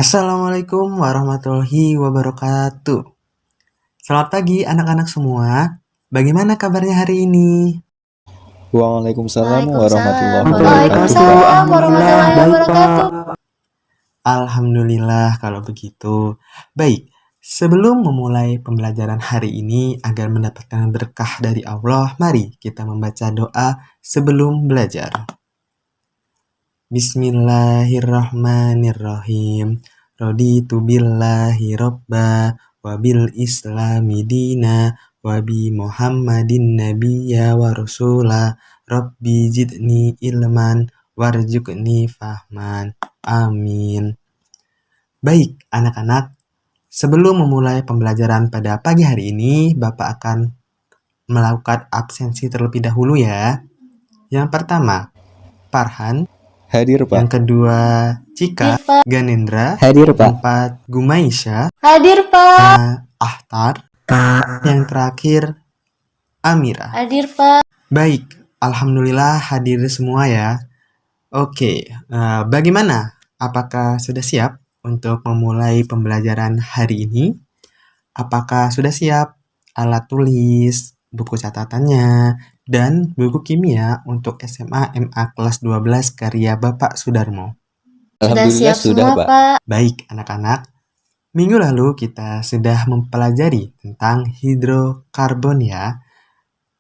Assalamualaikum warahmatullahi wabarakatuh. Selamat pagi anak-anak semua. Bagaimana kabarnya hari ini? Waalaikumsalam Waalaikumsalam warahmatullahi wabarakatuh, Pak. Waalaikumsalam warahmatullahi baik, wabarakatuh. Alhamdulillah kalau begitu. Baik, sebelum memulai pembelajaran hari ini agar mendapatkan berkah dari Allah, mari kita membaca doa sebelum belajar. Bismillahirrahmanirrahim. Raditu billahi robba wabil islami dina wabi Muhammadin nabiyya wa rasula rabbi jidni ilman warjukni fahman. Amin. Baik, anak-anak, sebelum memulai pembelajaran pada pagi hari ini, Bapak akan melakukan absensi terlebih dahulu ya. Yang pertama, Farhan. Hadir, Pak. Yang kedua, Cika. Hadir, Pak. Ganendra. Hadir, Pak. Keempat, Gumaisha. Hadir, Pak. Ahtar. Yang terakhir, Amira. Hadir, Pak. Baik, alhamdulillah hadir semua ya. Oke, bagaimana? Apakah sudah siap untuk memulai pembelajaran hari ini? Apakah sudah siap alat tulis, buku catatannya, dan buku kimia untuk SMA MA kelas 12 karya Bapak Sudarmo? Sudah Alhamdulillah siap sudah, semua, Pak. Pak. Baik, anak-anak. Minggu lalu kita sudah mempelajari tentang hidrokarbon ya.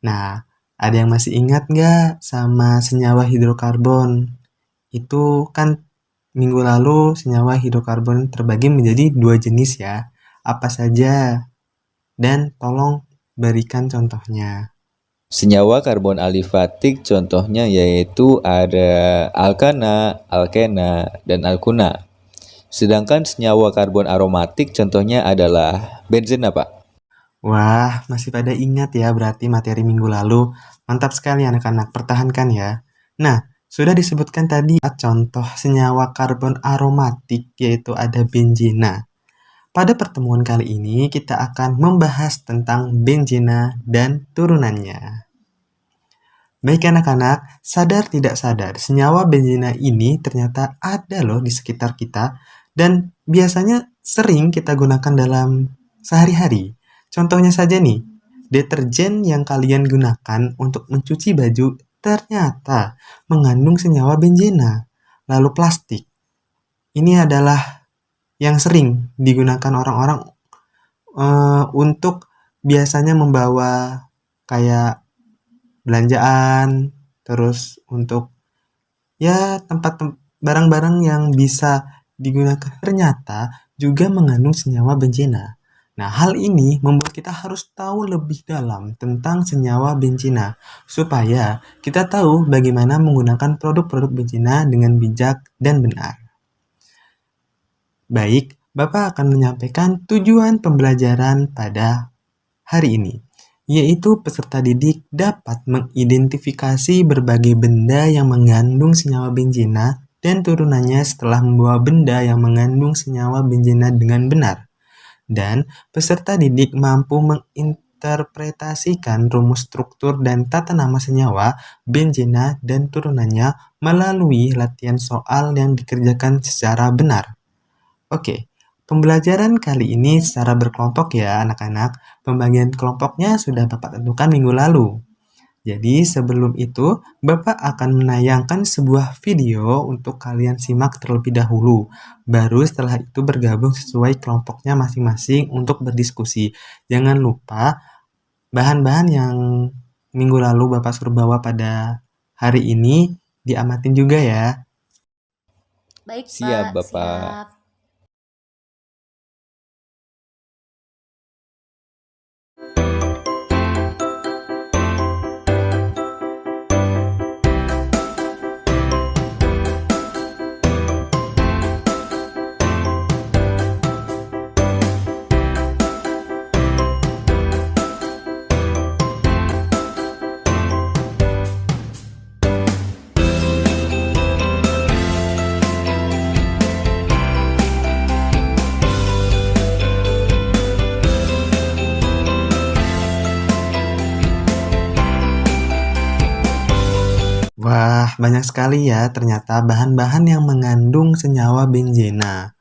Nah, ada yang masih ingat nggak sama senyawa hidrokarbon? Itu kan minggu lalu senyawa hidrokarbon terbagi menjadi 2 jenis ya. Apa saja? Dan tolong berikan contohnya. Senyawa karbon alifatik contohnya yaitu ada alkana, alkena, dan alkuna. Sedangkan senyawa karbon aromatik contohnya adalah benzena, Pak. Wah, masih pada ingat ya berarti materi minggu lalu. Mantap sekali anak-anak, pertahankan ya. Nah, sudah disebutkan tadi contoh senyawa karbon aromatik yaitu ada benzena. Pada pertemuan kali ini kita akan membahas tentang benzena dan turunannya. Baik anak-anak, sadar tidak sadar, senyawa benzena ini ternyata ada loh di sekitar kita dan biasanya sering kita gunakan dalam sehari-hari. Contohnya saja nih, deterjen yang kalian gunakan untuk mencuci baju ternyata mengandung senyawa benzena. Lalu plastik. Ini adalah yang sering digunakan orang-orang untuk biasanya membawa kayak belanjaan, terus untuk ya tempat barang-barang yang bisa digunakan ternyata juga mengandung senyawa benzena. Nah, hal ini membuat kita harus tahu lebih dalam tentang senyawa benzena supaya kita tahu bagaimana menggunakan produk-produk benzena dengan bijak dan benar. Baik, Bapak akan menyampaikan tujuan pembelajaran pada hari ini, yaitu peserta didik dapat mengidentifikasi berbagai benda yang mengandung senyawa benzena dan turunannya setelah membawa benda yang mengandung senyawa benzena dengan benar. Dan peserta didik mampu menginterpretasikan rumus struktur dan tata nama senyawa benzena dan turunannya melalui latihan soal yang dikerjakan secara benar. Oke, pembelajaran kali ini secara berkelompok ya anak-anak. Pembagian kelompoknya sudah Bapak tentukan minggu lalu. Jadi sebelum itu, Bapak akan menayangkan sebuah video untuk kalian simak terlebih dahulu. Baru setelah itu bergabung sesuai kelompoknya masing-masing untuk berdiskusi. Jangan lupa bahan-bahan yang minggu lalu Bapak suruh bawa pada hari ini diamatin juga ya. Baik, Siap, Pak. Bapak. Siap. Wah, banyak sekali ya ternyata bahan-bahan yang mengandung senyawa benzena.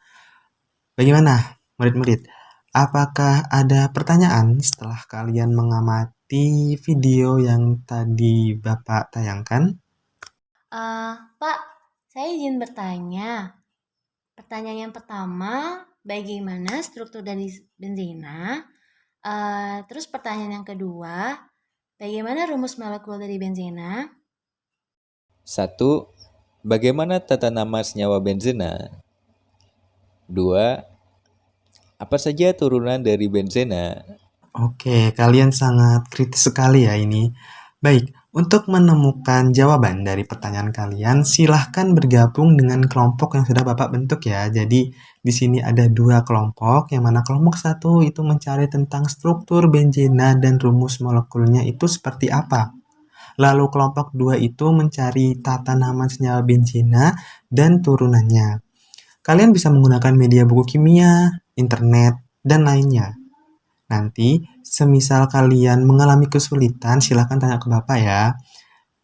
Bagaimana, murid-murid? Apakah ada pertanyaan setelah kalian mengamati video yang tadi Bapak tayangkan? Pak, saya izin bertanya. Pertanyaan yang pertama, bagaimana struktur dari benzena? Terus pertanyaan yang kedua, bagaimana rumus molekul dari benzena? 1. Bagaimana tata nama senyawa benzena? 2. Apa saja turunan dari benzena? Oke, kalian sangat kritis sekali ya ini. Baik, untuk menemukan jawaban dari pertanyaan kalian, silahkan bergabung dengan kelompok yang sudah Bapak bentuk ya. Jadi, di sini ada 2 kelompok, yang mana kelompok 1 itu mencari tentang struktur benzena dan rumus molekulnya itu seperti apa. Lalu kelompok 2 itu mencari tata nama senyawa benzena dan turunannya. Kalian bisa menggunakan media buku kimia, internet, dan lainnya. Nanti, semisal kalian mengalami kesulitan, silahkan tanya ke Bapak ya.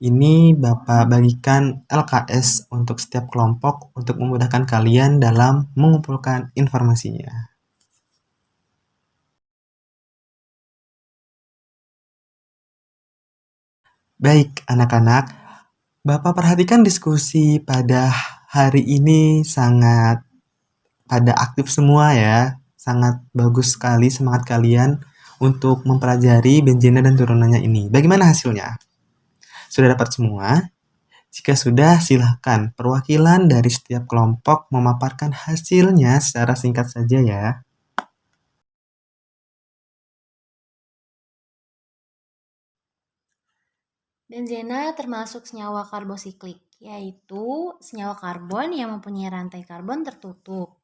Ini Bapak bagikan LKS untuk setiap kelompok untuk memudahkan kalian dalam mengumpulkan informasinya. Baik, anak-anak, Bapak perhatikan diskusi pada hari ini sangat pada aktif semua ya. Sangat bagus sekali semangat kalian untuk mempelajari benzena dan turunannya ini. Bagaimana hasilnya? Sudah dapat semua? Jika sudah, silahkan perwakilan dari setiap kelompok memaparkan hasilnya secara singkat saja ya. Benzena termasuk senyawa karbosiklik, yaitu senyawa karbon yang mempunyai rantai karbon tertutup.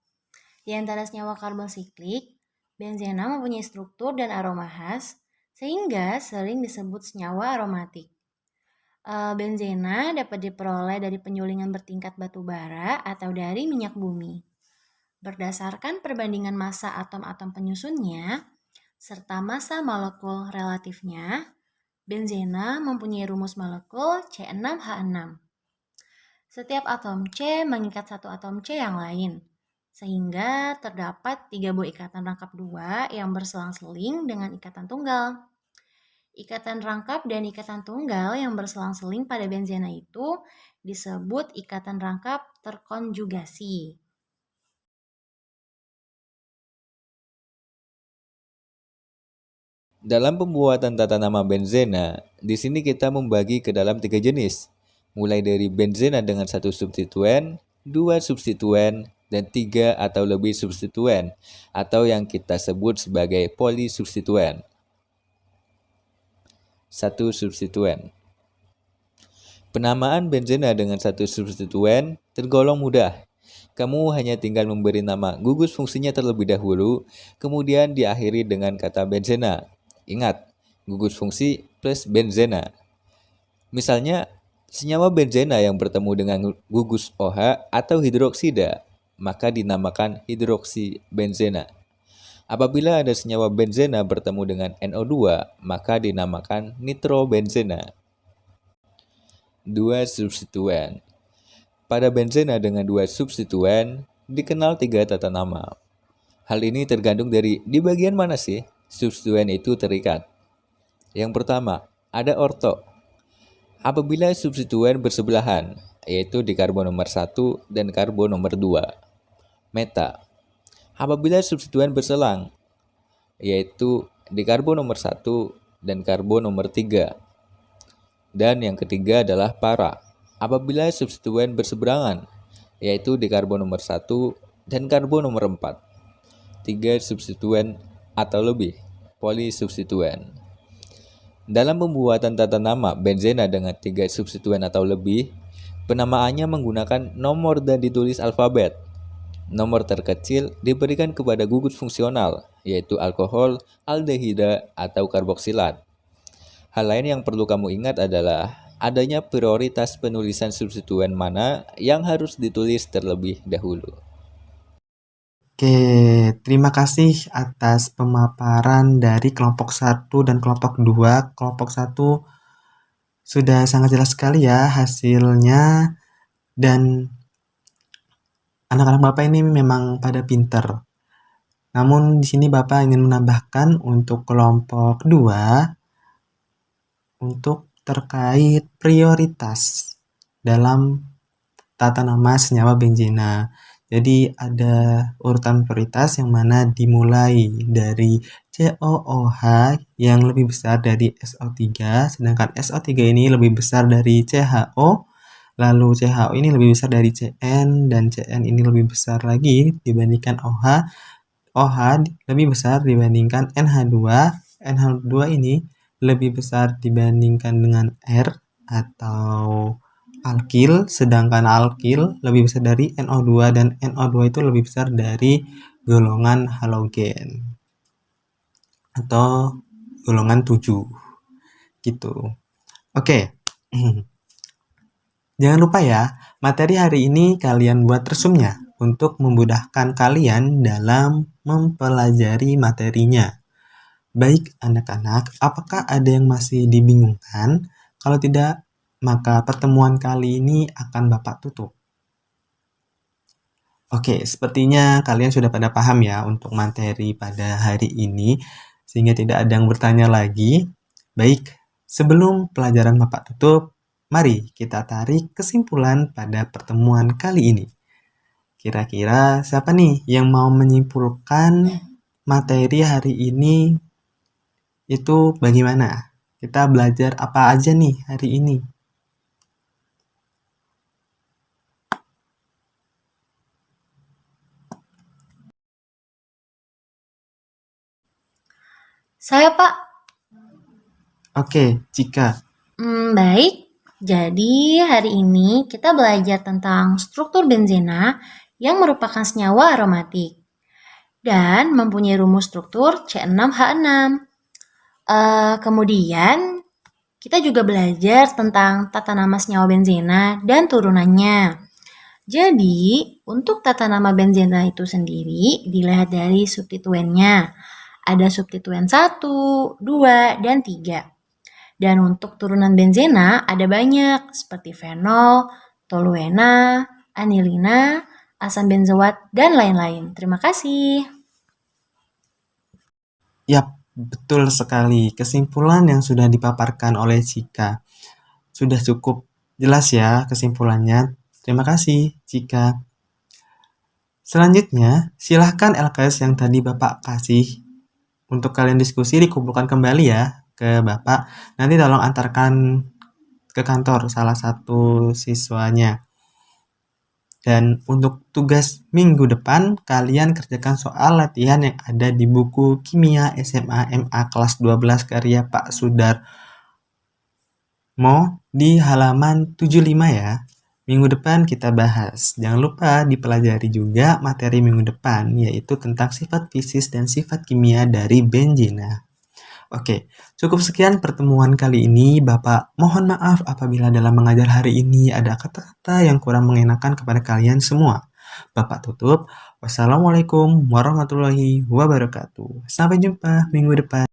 Di antara senyawa karbon siklik, benzena mempunyai struktur dan aroma khas, sehingga sering disebut senyawa aromatik. Benzena dapat diperoleh dari penyulingan bertingkat batu bara atau dari minyak bumi. Berdasarkan perbandingan massa atom-atom penyusunnya, serta massa molekul relatifnya, benzena mempunyai rumus molekul C6H6. Setiap atom C mengikat satu atom C yang lain, sehingga terdapat 3 buah ikatan rangkap 2 yang berselang-seling dengan ikatan tunggal. Ikatan rangkap dan ikatan tunggal yang berselang-seling pada benzena itu disebut ikatan rangkap terkonjugasi. Dalam pembuatan tata nama benzena, di sini kita membagi ke dalam 3 jenis, mulai dari benzena dengan 1 substituen, 2 substituen, dan 3 atau lebih substituen, atau yang kita sebut sebagai polisubstituen. 1 substituen. Penamaan benzena dengan 1 substituen tergolong mudah. Kamu hanya tinggal memberi nama gugus fungsinya terlebih dahulu, kemudian diakhiri dengan kata benzena. Ingat, gugus fungsi plus benzena. Misalnya, senyawa benzena yang bertemu dengan gugus OH atau hidroksida, maka dinamakan hidroksibenzena. Apabila ada senyawa benzena bertemu dengan NO2, maka dinamakan nitrobenzena. 2 substituen. Pada benzena dengan 2 substituen, dikenal 3 tata nama. Hal ini tergantung dari di bagian mana sih substituen itu terikat. Yang pertama, ada orto. Apabila substituen bersebelahan, yaitu di karbon nomor 1 dan karbon nomor 2. Meta. Apabila substituen berselang, yaitu di karbon nomor 1 dan karbon nomor 3. Dan yang ketiga adalah para. Apabila substituen berseberangan, yaitu di karbon nomor 1 dan karbon nomor 4. 3 substituen atau lebih, polisubstituen. Dalam pembuatan tata nama benzena dengan 3 substituen atau lebih, penamaannya menggunakan nomor dan ditulis alfabet. Nomor terkecil diberikan kepada gugus fungsional, yaitu alkohol, aldehida, atau karboksilat. Hal lain yang perlu kamu ingat adalah adanya prioritas penulisan substituen mana yang harus ditulis terlebih dahulu. Oke, terima kasih atas pemaparan dari kelompok 1 dan kelompok 2. Kelompok 1 sudah sangat jelas sekali ya hasilnya, dan anak-anak Bapak ini memang pada pinter. Namun di sini Bapak ingin menambahkan untuk kelompok 2 untuk terkait prioritas dalam tata nama senyawa benzena. Jadi ada urutan prioritas yang mana dimulai dari COOH yang lebih besar dari SO3, sedangkan SO3 ini lebih besar dari CHO, lalu CHO ini lebih besar dari CN, dan CN ini lebih besar lagi dibandingkan OH. OH lebih besar dibandingkan NH2. NH2 ini lebih besar dibandingkan dengan R atau alkil, sedangkan alkil lebih besar dari NO2 dan NO2 itu lebih besar dari golongan halogen atau golongan 7 gitu. Oke. Jangan lupa ya, materi hari ini kalian buat resumnya untuk memudahkan kalian dalam mempelajari materinya. Baik anak-anak, apakah ada yang masih dibingungkan? Kalau tidak, maka pertemuan kali ini akan Bapak tutup. Oke, sepertinya kalian sudah pada paham ya untuk materi pada hari ini, sehingga tidak ada yang bertanya lagi. Baik, sebelum pelajaran Bapak tutup, mari kita tarik kesimpulan pada pertemuan kali ini. Kira-kira siapa nih yang mau menyimpulkan materi hari ini itu bagaimana? Kita belajar apa aja nih hari ini? Saya, Pak. Oke, Cika. Baik. Jadi hari ini kita belajar tentang struktur benzena yang merupakan senyawa aromatik dan mempunyai rumus struktur C6H6. Kemudian kita juga belajar tentang tata nama senyawa benzena dan turunannya. Jadi, untuk tata nama benzena itu sendiri dilihat dari substituennya. Ada substituen 1, 2, dan 3. Dan untuk turunan benzena ada banyak seperti fenol, toluena, anilina, asam benzoat, dan lain-lain. Terima kasih. Yap, betul sekali. Kesimpulan yang sudah dipaparkan oleh Cika sudah cukup jelas ya kesimpulannya. Terima kasih, Cika. Selanjutnya, silahkan LKS yang tadi Bapak kasih untuk kalian diskusi dikumpulkan kembali ya ke Bapak. Nanti tolong antarkan ke kantor salah satu siswanya. Dan untuk tugas minggu depan, kalian kerjakan soal latihan yang ada di buku Kimia SMA MA kelas 12 karya Pak Sudarmo di halaman 75 ya. Minggu depan kita bahas. Jangan lupa dipelajari juga materi minggu depan, yaitu tentang sifat fisis dan sifat kimia dari benzena. Oke, cukup sekian pertemuan kali ini. Bapak mohon maaf apabila dalam mengajar hari ini ada kata-kata yang kurang mengenakan kepada kalian semua. Bapak tutup. Wassalamualaikum warahmatullahi wabarakatuh. Sampai jumpa minggu depan.